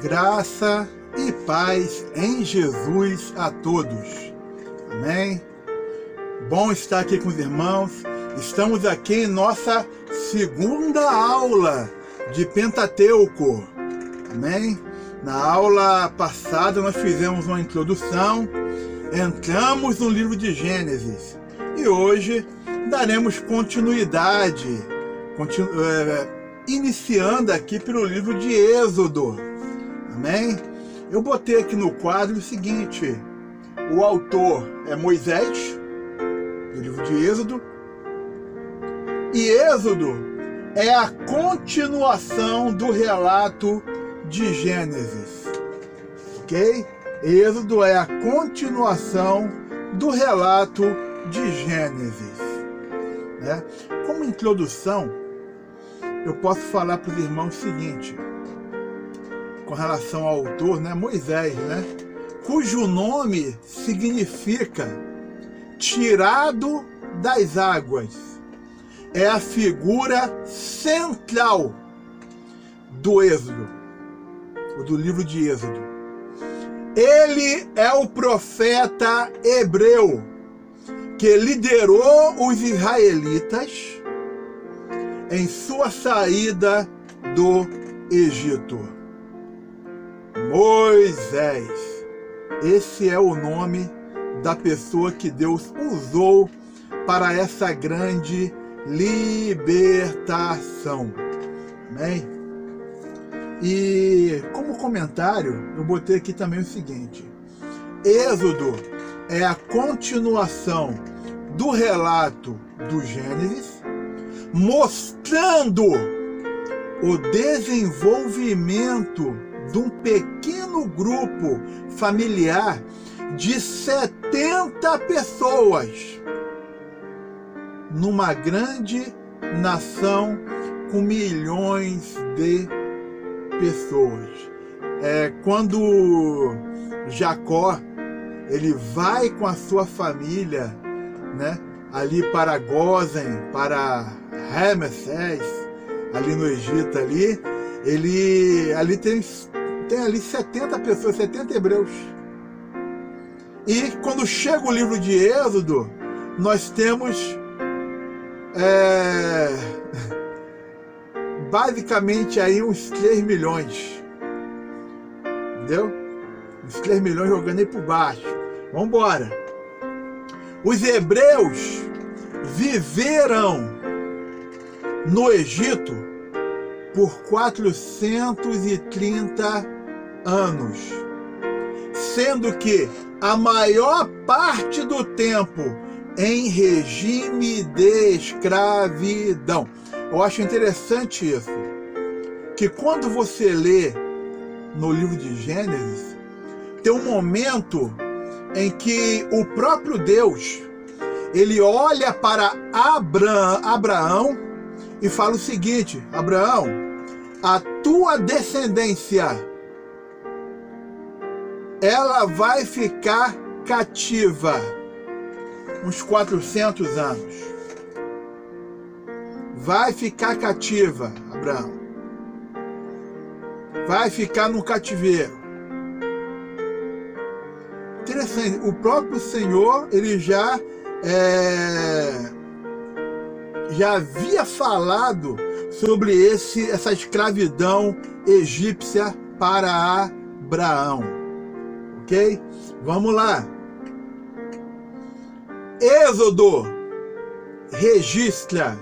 Graça e paz em Jesus a todos. Amém? Bom estar aqui com os irmãos. Estamos aqui em nossa segunda aula de Pentateuco. Amém? Na aula passada nós fizemos uma introdução, entramos no livro de Gênesis e hoje daremos continuidade, iniciando aqui pelo livro de Êxodo. Amém? Eu botei aqui no quadro o seguinte: o autor é Moisés, do livro de Êxodo, e Êxodo é a continuação do relato de Gênesis. Ok? Êxodo é a continuação do relato de Gênesis. Né? Como introdução, eu posso falar para os irmãos o seguinte, com relação ao autor, né, Moisés, né, cujo nome significa tirado das águas. É a figura central do Êxodo, do livro de Êxodo. Ele é o profeta hebreu que liderou os israelitas em sua saída do Egito. Moisés. Esse é o nome da pessoa que Deus usou para essa grande libertação. Amém? E como comentário, eu botei aqui também o seguinte: Êxodo é a continuação do relato do Gênesis, mostrando o desenvolvimento de um pequeno grupo familiar de 70 pessoas numa grande nação com milhões de pessoas. Quando Jacó ele vai com a sua família, né, ali para Gósen, para Ramsés, ali no Egito, ele tem ali 70 pessoas, 70 hebreus. E quando chega o livro de Êxodo, nós temos basicamente aí uns 3 milhões. Entendeu? Uns 3 milhões jogando aí por baixo. Vamos embora. Os hebreus viveram no Egito por 430 anos, sendo que a maior parte do tempo em regime de escravidão. Eu acho interessante isso, que quando você lê no livro de Gênesis, tem um momento em que o próprio Deus, ele olha para Abraão e fala o seguinte: Abraão, a tua descendência, ela vai ficar cativa uns 400 anos. Vai ficar cativa, Abraão. Vai ficar no cativeiro. Interessante, o próprio Senhor, ele já havia falado sobre essa escravidão egípcia para Abraão. Ok? Vamos lá. Êxodo registra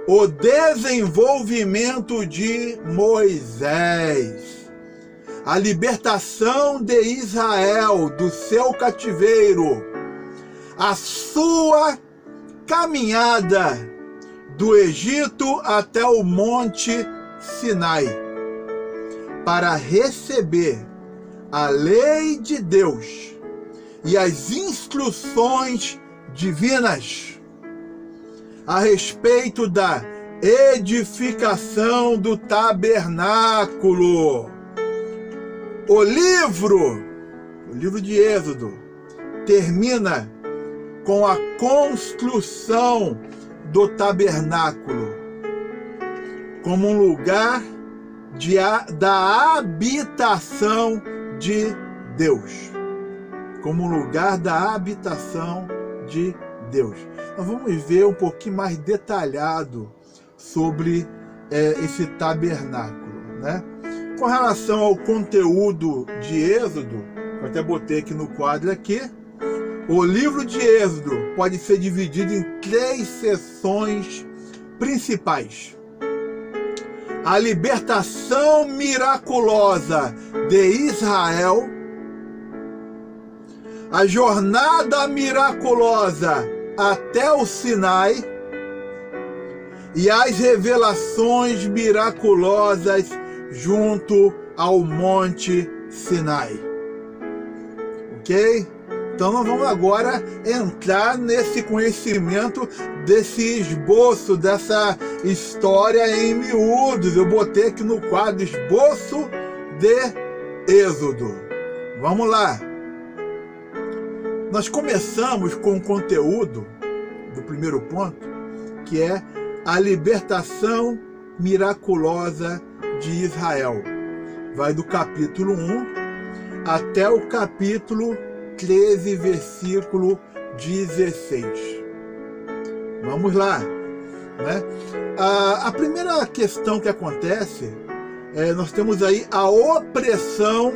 o desenvolvimento de Moisés, a libertação de Israel do seu cativeiro, a sua caminhada do Egito até o Monte Sinai, para receber a lei de Deus e as instruções divinas a respeito da edificação do tabernáculo. O livro de Êxodo termina com a construção do tabernáculo como um lugar da habitação de Deus. Como lugar da habitação de Deus. Nós vamos ver um pouquinho mais detalhado sobre esse tabernáculo, né? Com relação ao conteúdo de Êxodo, eu até botei aqui no quadro aqui, o livro de Êxodo pode ser dividido em 3 seções principais. A libertação miraculosa de Israel, a jornada miraculosa até o Sinai e as revelações miraculosas junto ao Monte Sinai. Ok? Então nós vamos agora entrar nesse conhecimento desse esboço, dessa história em miúdos. Eu botei aqui no quadro esboço de Êxodo. Vamos lá. Nós começamos com o conteúdo do primeiro ponto, que é a libertação miraculosa de Israel. Vai do capítulo 1 até o capítulo 13, versículo 16. Vamos lá, né? A primeira questão que acontece nós temos aí a opressão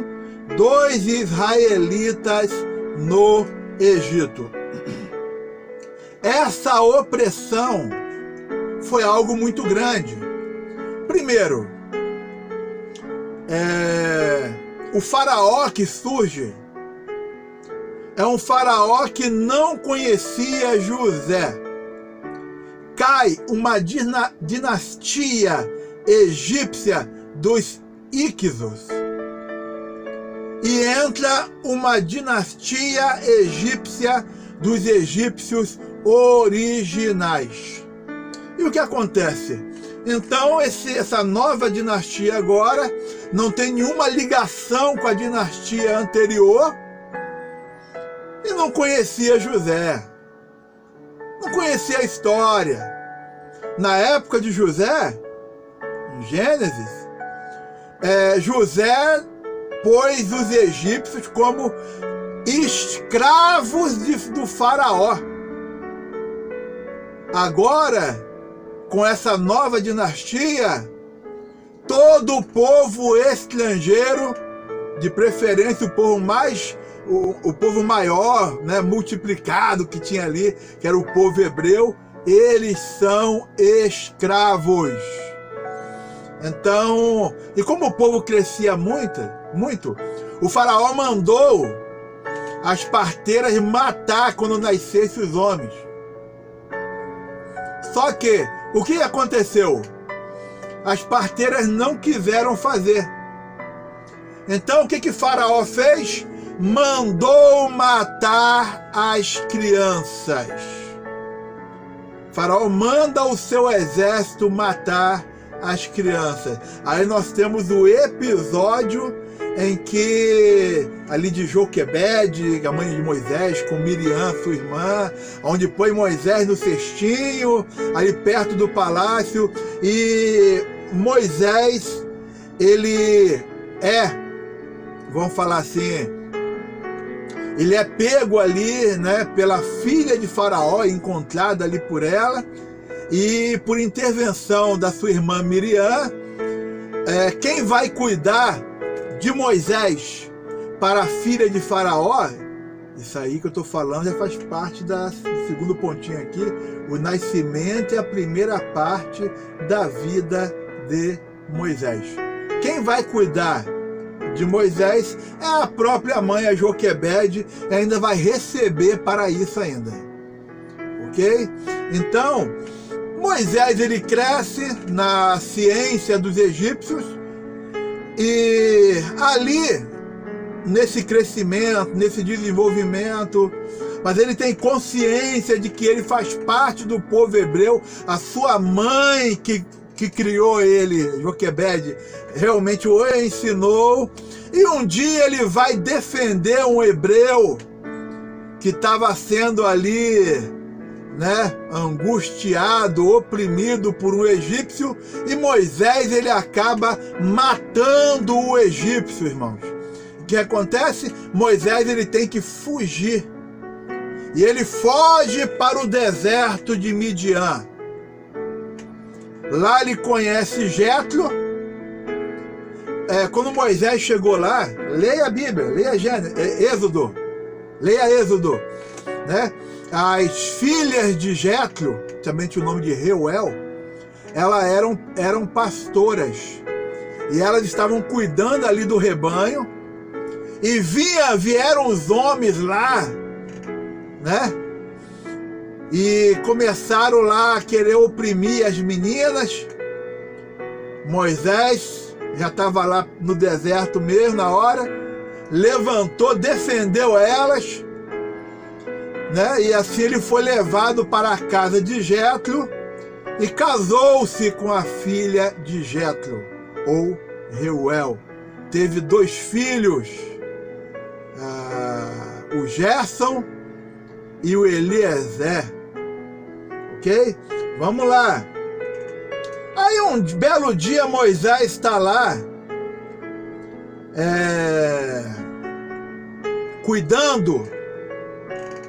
dos israelitas no Egito. Essa opressão foi algo muito grande. Primeiro, o faraó que surge é um faraó que não conhecia José. Cai uma dinastia egípcia dos Íxos e entra uma dinastia egípcia dos egípcios originais. E o que acontece? Então essa nova dinastia agora não tem nenhuma ligação com a dinastia anterior e não conhecia José, não conhecia a história. Na época de José, em Gênesis, José pôs os egípcios como escravos do faraó. Agora, com essa nova dinastia, todo o povo estrangeiro, de preferência o povo maior, né, multiplicado que tinha ali, que era o povo hebreu, eles são escravos. Então, e como o povo crescia muito, o faraó mandou as parteiras matar quando nascessem os homens. Só que, o que aconteceu? As parteiras não quiseram fazer. Então, o que Faraó fez? Mandou matar as crianças. Faraó manda o seu exército matar as crianças. Aí nós temos o episódio em que, ali de Joquebede, a mãe de Moisés, com Miriam, sua irmã, onde põe Moisés no cestinho, ali perto do palácio, e Moisés, ele vamos falar assim, ele é pego ali, né, pela filha de Faraó, encontrada ali por ela, e por intervenção da sua irmã Miriam, quem vai cuidar de Moisés para a filha de Faraó, isso aí que eu estou falando já faz parte do segundo pontinho aqui, o nascimento é a primeira parte da vida de Moisés. Quem vai cuidar de Moisés é a própria mãe, a Joquebede, e ainda vai receber para isso ainda. Ok? Então, Moisés, ele cresce na ciência dos egípcios e ali, nesse crescimento, nesse desenvolvimento, mas ele tem consciência de que ele faz parte do povo hebreu. A sua mãe que criou ele, Joquebede, realmente o ensinou, e um dia ele vai defender um hebreu que estava sendo ali, né, angustiado, oprimido por um egípcio, e Moisés ele acaba matando o egípcio, irmãos. O que acontece? Moisés ele tem que fugir. E ele foge para o deserto de Midian. Lá ele conhece Jétro. Quando Moisés chegou lá, leia a Bíblia, leia Êxodo, né? As filhas de Jétro, também tinha o nome de Reuel, elas eram pastoras, e elas estavam cuidando ali do rebanho, e vieram os homens lá, né? E começaram lá a querer oprimir as meninas. Moisés já estava lá no deserto mesmo na hora, levantou, defendeu elas, né? E assim ele foi levado para a casa de Jétro e casou-se com a filha de Jétro, ou Reuel. Teve 2 filhos, o Gerson e o Eliezer. Ok? Vamos lá. Aí um belo dia Moisés está lá cuidando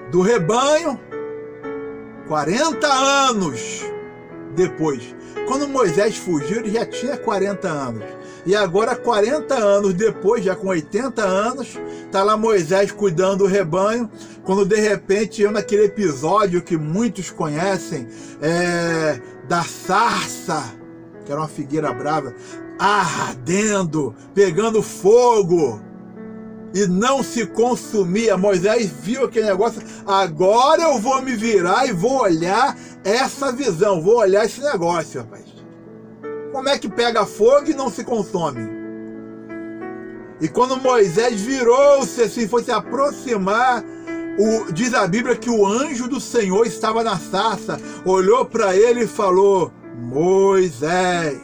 do rebanho, 40 anos depois. Quando Moisés fugiu, ele já tinha 40 anos. E agora, 40 anos depois, já com 80 anos, está lá Moisés cuidando do rebanho, quando de repente, naquele episódio que muitos conhecem, da sarça, que era uma figueira brava, ardendo, pegando fogo, e não se consumia. Moisés viu aquele negócio, agora eu vou me virar e vou olhar essa visão, vou olhar esse negócio, rapaz. Como é que pega fogo e não se consome? E quando Moisés virou-se assim, foi se aproximar, diz a Bíblia que o anjo do Senhor estava na sarça, olhou para ele e falou: Moisés,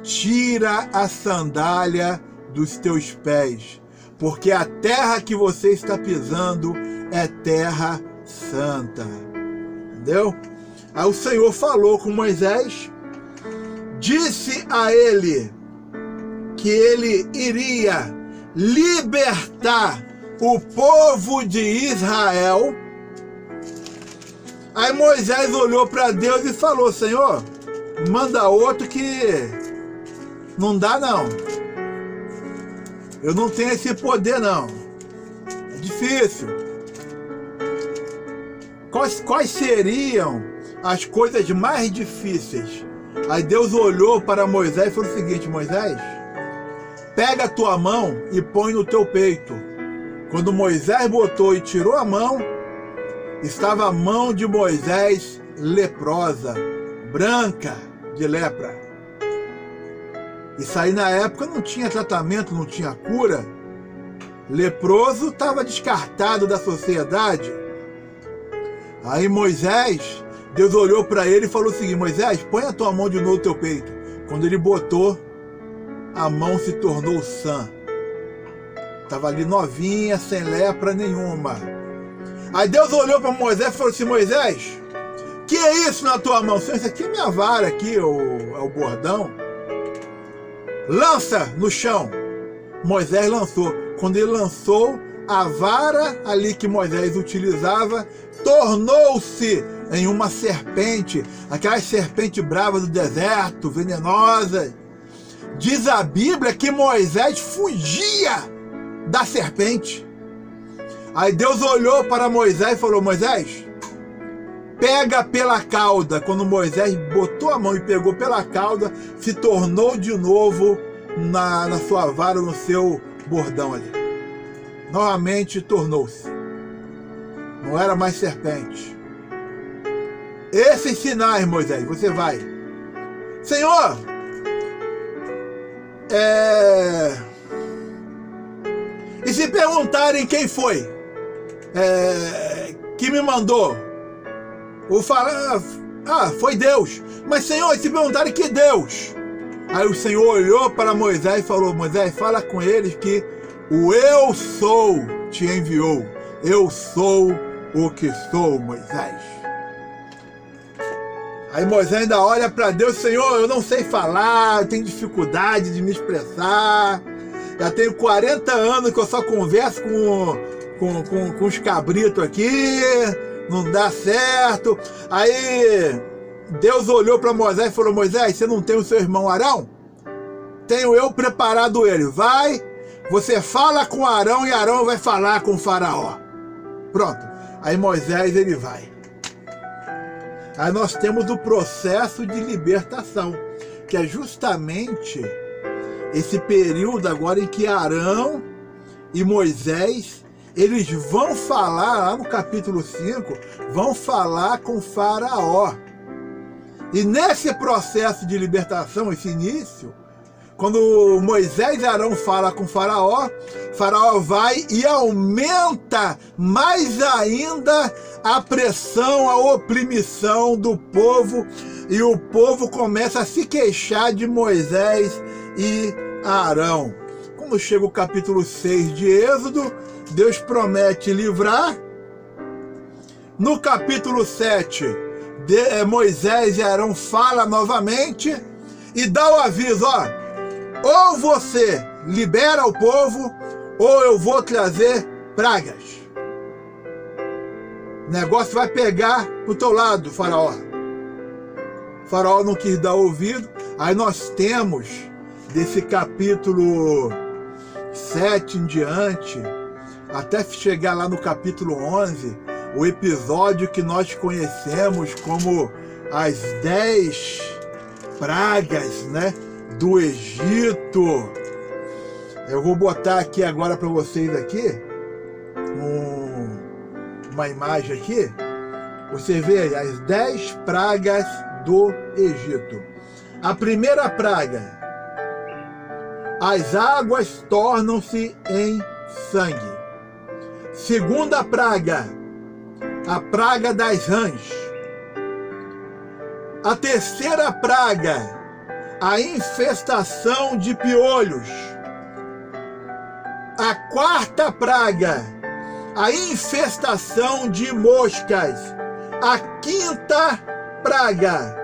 tira a sandália dos teus pés, porque a terra que você está pisando é terra santa. Entendeu? Aí o Senhor falou com Moisés, disse a ele que ele iria libertar o povo de Israel. Aí Moisés olhou para Deus e falou: Senhor, manda outro que não dá não. Eu não tenho esse poder não. É difícil. Quais seriam as coisas mais difíceis? Aí Deus olhou para Moisés e falou o seguinte: Moisés, pega a tua mão e põe no teu peito. Quando Moisés botou e tirou a mão, estava a mão de Moisés leprosa, branca de lepra. Isso aí na época não tinha tratamento, não tinha cura. Leproso estava descartado da sociedade. Aí Moisés, Deus olhou para ele e falou o seguinte: Moisés, põe a tua mão de novo no teu peito. Quando ele botou, a mão se tornou sã. Estava ali novinha, sem lepra nenhuma. Aí Deus olhou para Moisés e falou assim: Moisés, que é isso na tua mão? Senhor, isso aqui é minha vara aqui, é o bordão. Lança no chão. Moisés lançou. Quando ele lançou, a vara ali que Moisés utilizava tornou-se em uma serpente, aquela serpente brava do deserto, venenosa. Diz a Bíblia que Moisés fugia da serpente. Aí Deus olhou para Moisés e falou: Moisés, pega pela cauda. Quando Moisés botou a mão e pegou pela cauda, se tornou de novo na sua vara, no seu bordão ali. Novamente tornou-se. Não era mais serpente. Esses sinais, Moisés, você vai. Senhor, e se perguntarem quem foi que me mandou, ou falar: foi Deus. Mas Senhor, e se perguntarem que Deus? Aí o Senhor olhou para Moisés e falou: Moisés, fala com eles que o Eu Sou te enviou. Eu sou o que sou, Moisés. Aí Moisés ainda olha para Deus: Senhor, eu não sei falar, eu tenho dificuldade de me expressar, já tenho 40 anos que eu só converso com os cabritos aqui, não dá certo. Aí Deus olhou para Moisés e falou: Moisés, você não tem o seu irmão Arão? Tenho eu preparado ele. Vai, você fala com Arão e Arão vai falar com o faraó. Pronto. Aí Moisés, ele vai. Aí nós temos o processo de libertação, que é justamente esse período agora em que Arão e Moisés, eles vão falar, lá no capítulo 5, vão falar com Faraó. E nesse processo de libertação, esse início, quando Moisés e Arão falam com Faraó, Faraó vai e aumenta mais ainda a pressão, a oprimição do povo, e o povo começa a se queixar de Moisés e Arão. Quando chega o capítulo 6 de Êxodo, Deus promete livrar. No capítulo 7, Moisés e Arão falam novamente e dá o aviso: ó, ou você libera o povo, ou eu vou trazer pragas. O negócio vai pegar pro teu lado, Faraó. O Faraó não quis dar ouvido. Aí nós temos, desse capítulo 7 em diante, até chegar lá no capítulo 11, o episódio que nós conhecemos como as 10 pragas, né, do Egito. Eu vou botar aqui agora para vocês aqui uma imagem aqui. Você vê as 10 pragas do Egito. A primeira praga: as águas tornam-se em sangue. Segunda praga: a praga das rãs. A terceira praga: a infestação de piolhos. A quarta praga: a infestação de moscas. A quinta praga: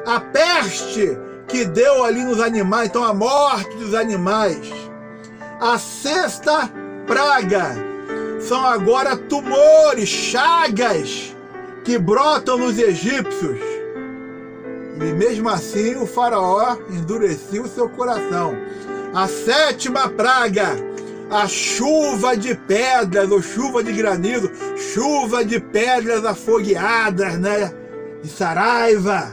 a peste que deu ali nos animais, então a morte dos animais. A sexta praga são agora tumores, chagas que brotam nos egípcios. E mesmo assim o faraó endureceu seu coração. A sétima praga: a chuva de pedras, ou chuva de granizo, chuva de pedras afogueadas, né, de Saraiva.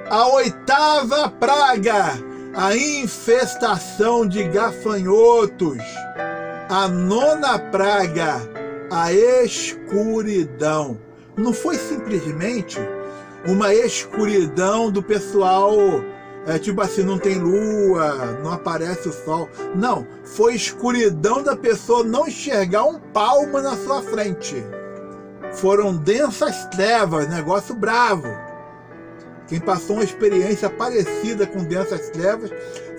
A oitava praga: a infestação de gafanhotos. A nona praga: a escuridão. Não foi simplesmente uma escuridão do pessoal, tipo assim, não tem lua, não aparece o sol. Não, foi escuridão da pessoa não enxergar um palmo na sua frente. Foram densas trevas, negócio bravo. Quem passou uma experiência parecida com densas trevas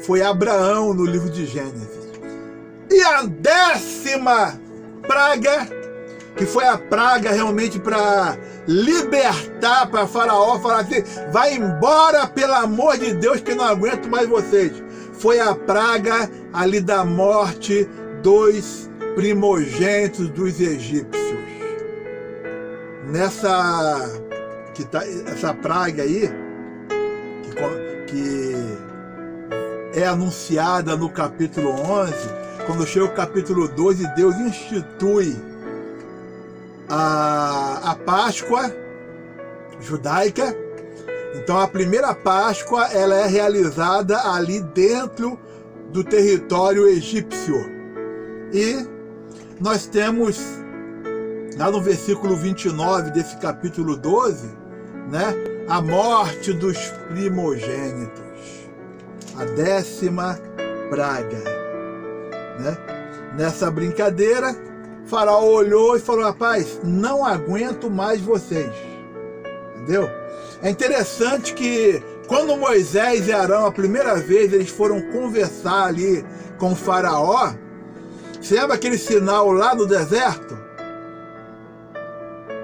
foi Abraão, no livro de Gênesis. E a 10ª praga, que foi a praga realmente para libertar, para Faraó falar assim: vai embora, pelo amor de Deus, que não aguento mais vocês. Foi a praga ali da morte dos primogênitos dos egípcios. Essa praga aí, que é anunciada no capítulo 11, quando chega o capítulo 12, Deus institui a Páscoa judaica. Então a primeira Páscoa, ela é realizada ali dentro do território egípcio. E nós temos lá no versículo 29 desse capítulo 12, né, a morte dos primogênitos, a 10ª praga, né? Nessa brincadeira, Faraó olhou e falou: rapaz, não aguento mais vocês. Entendeu? É interessante que quando Moisés e Arão, a primeira vez, eles foram conversar ali com o Faraó, você lembra aquele sinal lá no deserto?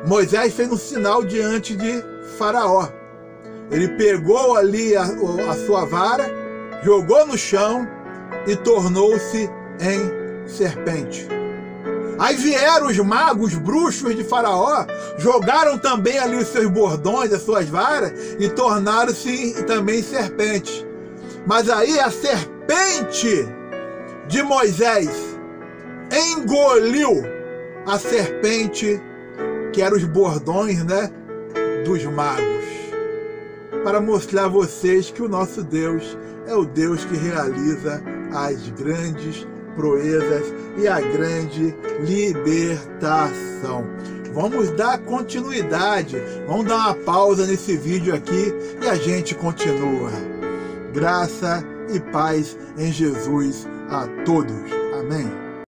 Moisés fez um sinal diante de Faraó. Ele pegou ali a sua vara, jogou no chão e tornou-se em serpente. Aí vieram os magos, bruxos de Faraó, jogaram também ali os seus bordões, as suas varas, e tornaram-se também serpentes. Mas aí a serpente de Moisés engoliu a serpente, que eram os bordões, né, dos magos, para mostrar a vocês que o nosso Deus é o Deus que realiza as grandes proezas e a grande libertação. Vamos dar continuidade, vamos dar uma pausa nesse vídeo aqui e a gente continua. Graça e paz em Jesus a todos. Amém.